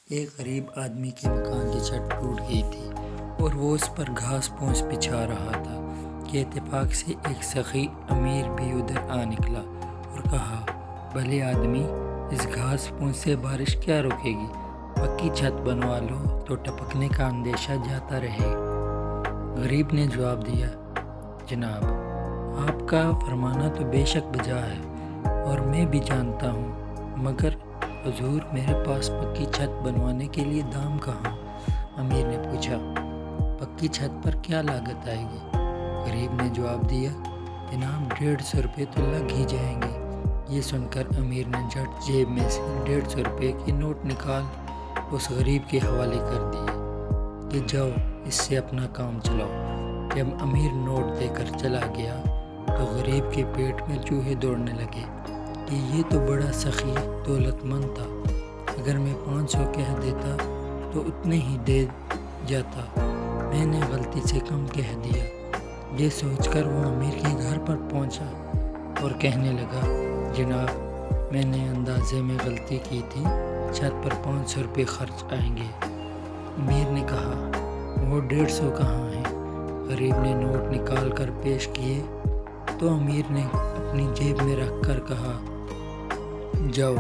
ایک غریب آدمی کے مکان کی چھت ٹوٹ گئی تھی اور وہ اس پر گھاس پھوس بچھا رہا تھا کہ اتفاق سے ایک سخی امیر بھی ادھر آ نکلا اور کہا، بھلے آدمی، اس گھاس پھوس سے بارش کیا روکے گی؟ پکی چھت بنوا لو تو ٹپکنے کا اندیشہ جاتا رہے۔ غریب نے جواب دیا، جناب، آپ کا فرمانا تو بے شک بجا ہے اور میں بھی جانتا ہوں، مگر حضور، میرے پاس پکی چھت بنوانے کے لیے دام کہاں؟ امیر نے پوچھا، پکی چھت پر کیا لاگت آئے گی؟ غریب نے جواب دیا، جناب، 150 روپے تو لگ ہی جائیں گے۔ یہ سن کر امیر نے جھٹ جیب میں سے 150 روپے کے نوٹ نکال اس غریب کے حوالے کر دیے کہ جاؤ، اس سے اپنا کام چلاؤ۔ جب امیر نوٹ دے کر چلا گیا تو غریب کے پیٹ میں چوہے دوڑنے لگے کہ یہ تو بڑا سخی دولت مند تھا، اگر میں 500 کہہ دیتا تو اتنے ہی دے جاتا، میں نے غلطی سے کم کہہ دیا۔ یہ سوچ کر وہ امیر کے گھر پر پہنچا اور کہنے لگا، جناب، میں نے اندازے میں غلطی کی تھی، چھت پر 500 روپے خرچ آئیں گے۔ امیر نے کہا، وہ 150 کہاں ہیں؟ غریب نے نوٹ نکال کر پیش کیے تو امیر نے اپنی جیب میں رکھ کر کہا، جاؤ،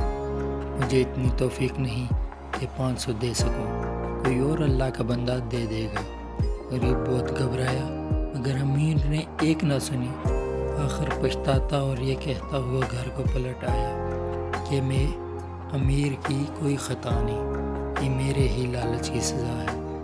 مجھے اتنی توفیق نہیں کہ 500 دے سکوں، کوئی اور اللہ کا بندہ دے دے گا۔ غریب بہت گھبرایا، مگر امیر نے ایک نہ سنی۔ آخر پچھتاتا اور یہ کہتا ہوا گھر کو پلٹ آیا کہ میں امیر کی کوئی خطا نہیں، یہ میرے ہی لالچ کی سزا ہے۔